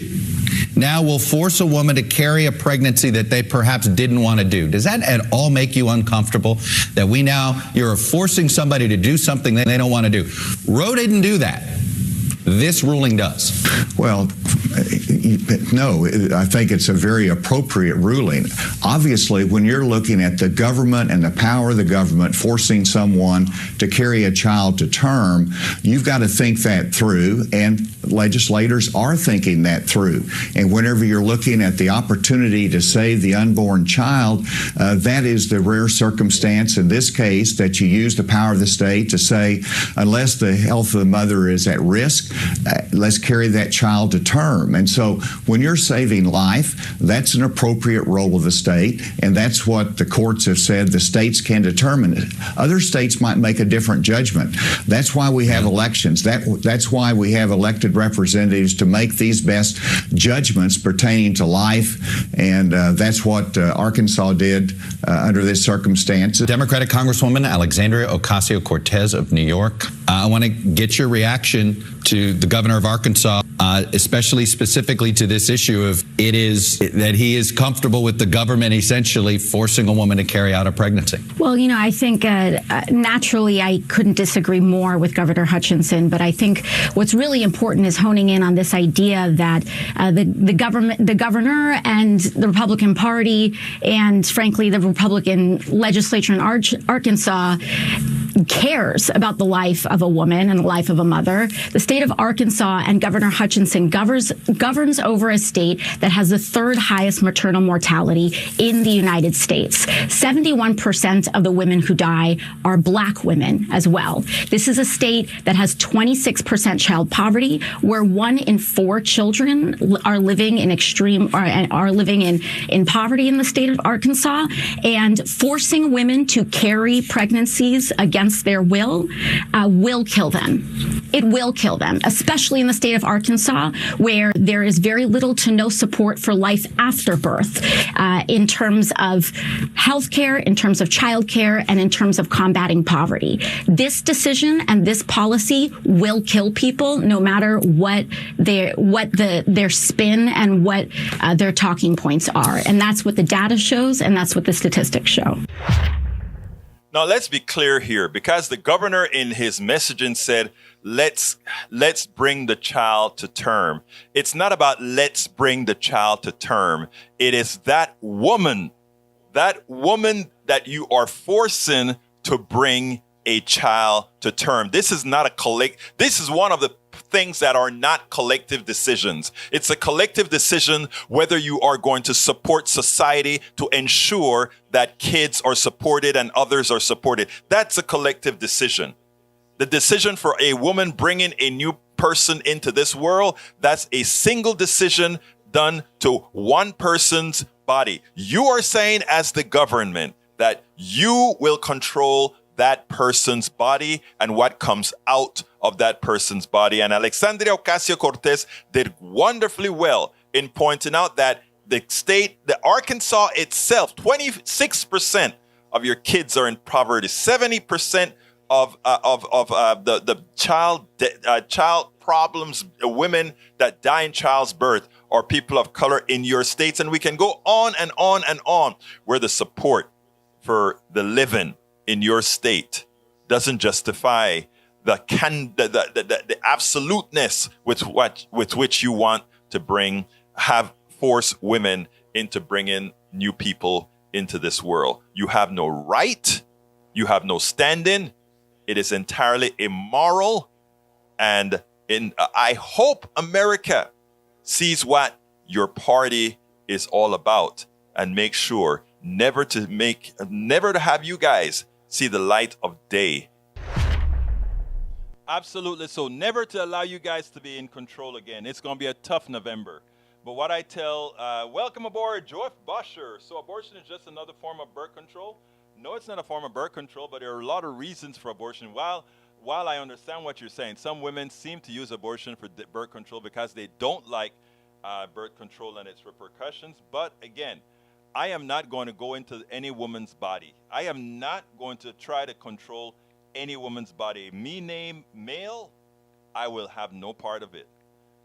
now will force a woman to carry a pregnancy that they perhaps didn't want to do. Does that at all make you uncomfortable? That you're forcing somebody to do something that they don't want to do? Roe didn't do that. This ruling does. Well, no, I think it's a very appropriate ruling. Obviously, when you're looking at the government and the power of the government forcing someone to carry a child to term, you've got to think that through, and legislators are thinking that through. And whenever you're looking at the opportunity to save the unborn child, that is the rare circumstance in this case that you use the power of the state to say, unless the health of the mother is at risk, let's carry that child to term. And so when you're saving life, that's an appropriate role of the state, and that's what the courts have said the states can determine it. Other states might make a different judgment. That's why we have elections. That's why we have elected representatives to make these best judgments pertaining to life, and that's what Arkansas did under this circumstance. Democratic Congresswoman Alexandria Ocasio-Cortez of New York, I want to get your reaction to the governor of Arkansas, especially specifically to this issue of it is that he is comfortable with the government essentially forcing a woman to carry out a pregnancy. Well, you know, I think naturally I couldn't disagree more with Governor Hutchinson, but I think what's really important is honing in on this idea that the governor and the Republican Party and frankly the Republican legislature in Arkansas cares about the life of a woman and the life of a mother. The state of Arkansas and Governor Hutchinson governs over a state that has the third highest maternal mortality in the United States. 71% of the women who die are Black women as well. This is a state that has 26% child poverty, where 1 in 4 children are living in in poverty in the state of Arkansas, and forcing women to carry pregnancies against their will kill them. It will kill them, especially in the state of Arkansas, where there is very little to no support for life after birth in terms of health care, in terms of child care, and in terms of combating poverty. This decision and this policy will kill people, no matter what their spin and what their talking points are. And that's what the data shows, and that's what the statistics show. Now, let's be clear here, because the governor in his messaging said, let's bring the child to term. It's not about let's bring the child to term. It is that woman that you are forcing to bring a child to term. This is not this is one of the things that are not collective decisions. It's a collective decision whether you are going to support society to ensure that kids are supported and others are supported. That's a collective decision. The decision for a woman bringing a new person into this world, that's a single decision done to one person's body. You are saying as the government that you will control that person's body and what comes out of that person's body. And Alexandria Ocasio-Cortez did wonderfully well in pointing out that the Arkansas itself, 26% of your kids are in poverty, 70% of the child problems, women that die in child's birth are people of color in your states. And we can go on and on and on, where the support for the living in your state doesn't justify the absoluteness with which you want to force women into bringing new people into this world. You have no right. You have no standing. It is entirely immoral. And I hope America sees what your party is all about and make sure never to have you guys see the light of day. Absolutely. So never to allow you guys to be in control again. It's going to be a tough November. But what I tell, welcome aboard, Joyce Bosher. So abortion is just another form of birth control? No, it's not a form of birth control, but there are a lot of reasons for abortion. While I understand what you're saying, some women seem to use abortion for birth control because they don't like birth control and its repercussions. But again, I am not going to go into any woman's body. I am not going to try to control any woman's body. Me name male, I will have no part of it.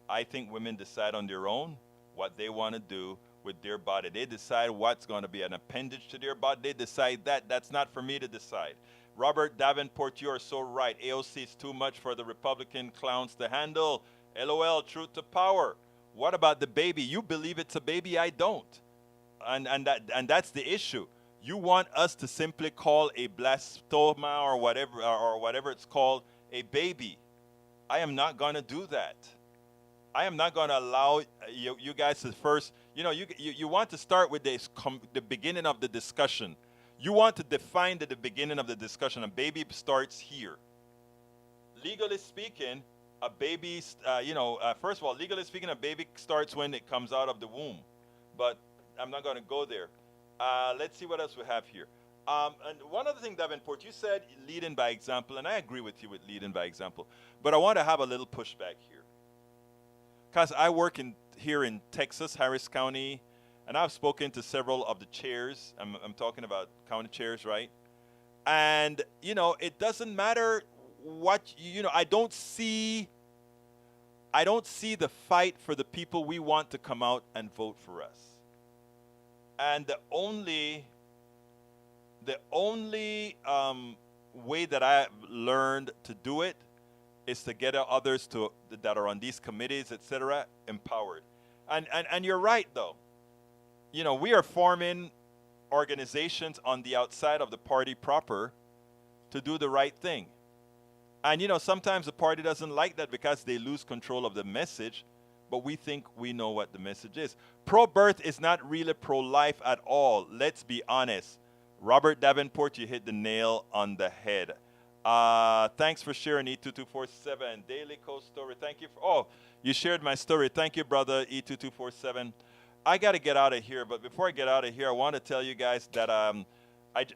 I think women decide on their own what they want to do with their body. They decide what's going to be an appendage to their body. They decide that. That's not for me to decide. Robert Davenport, you are so right. AOC is too much for the Republican clowns to handle. LOL, truth to power. What about the baby? You believe it's a baby, I don't. And that's the issue. You want us to simply call a blastoma or whatever it's called a baby. I am not going to do that. I am not going to allow you guys to first, you want to start with the beginning of the discussion. You want to define the beginning of the discussion. A baby starts here. Legally speaking, a baby, first of all, legally speaking, a baby starts when it comes out of the womb. But I'm not going to go there. Let's see what else we have here. And one other thing, Davenport, you said leading by example, and I agree with you with leading by example. But I want to have a little pushback here. Because I work here in Texas, Harris County, and I've spoken to several of the chairs. I'm talking about county chairs, right? And, it doesn't matter what, I don't see the fight for the people we want to come out and vote for us. And the only way that I've learned to do it is to get others that are on these committees, etc., empowered. And you're right, though. We are forming organizations on the outside of the party proper to do the right thing. And, sometimes the party doesn't like that because they lose control of the message, but we think we know what the message is. Pro-birth is not really pro-life at all. Let's be honest. Robert Davenport, you hit the nail on the head. Thanks for sharing, E2247. Daily Coast Story. Thank you. You shared my story. Thank you, brother, E2247. I got to get out of here, but before I get out of here, I want to tell you guys that I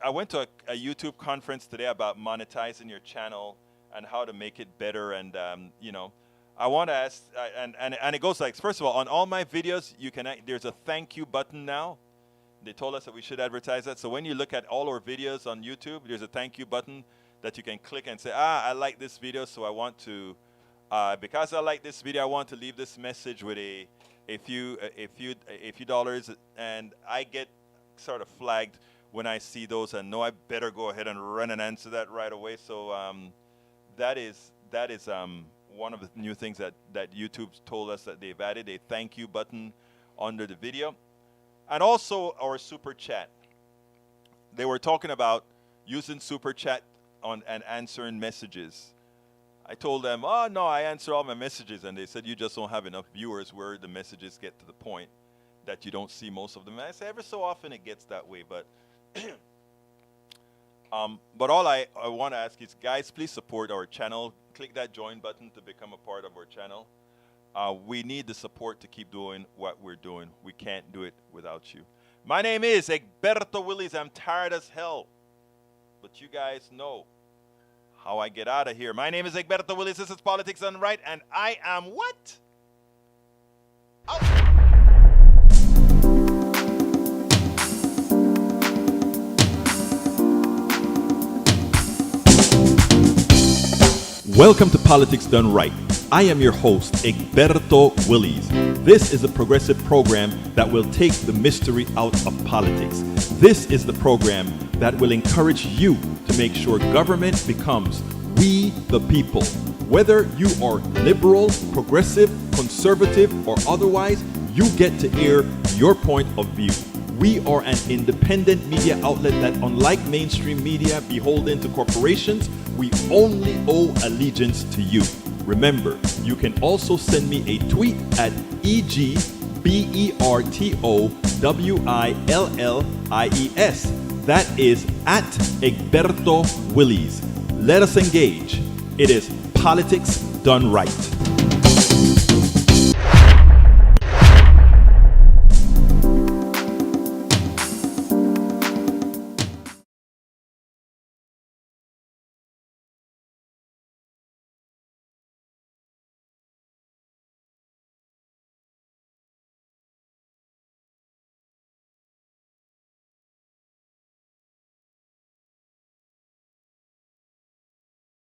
went to a YouTube conference today about monetizing your channel and how to make it better. And, I want to ask, and it goes like, first of all, on all my videos, there's a thank you button now. They told us that we should advertise that. So when you look at all our videos on YouTube, there's a thank you button that you can click and say, I like this video, so I want to, because I like this video, I want to leave this message with a few dollars, and I get sort of flagged when I see those and know I better go ahead and run and answer that right away. So that is one of the new things that YouTube told us, that they've added a thank you button under the video. And also our super chat. They were talking about using super chat and answering messages. I told them, oh no, I answer all my messages, and they said you just don't have enough viewers where the messages get to the point that you don't see most of them. And I say every so often it gets that way, but but all I want to ask is, guys, please support our channel. Click that join button to become a part of our channel. We need the support to keep doing what we're doing. We can't do it without you. My name is Egberto Willies. I'm tired as hell, but you guys know how I get out of here. My name is Egberto Willies. This is Politics Done Right, and I am what? Out. Welcome to Politics Done Right. I am your host, Egberto Willies. This is a progressive program that will take the mystery out of politics. This is the program that will encourage you to make sure government becomes we the people. Whether you are liberal, progressive, conservative, or otherwise, you get to air your point of view. We are an independent media outlet that, unlike mainstream media beholden to corporations, we only owe allegiance to you. Remember, you can also send me a tweet at EGBERTOWILLIES. That is at Egberto Willies. Let us engage. It is Politics Done Right.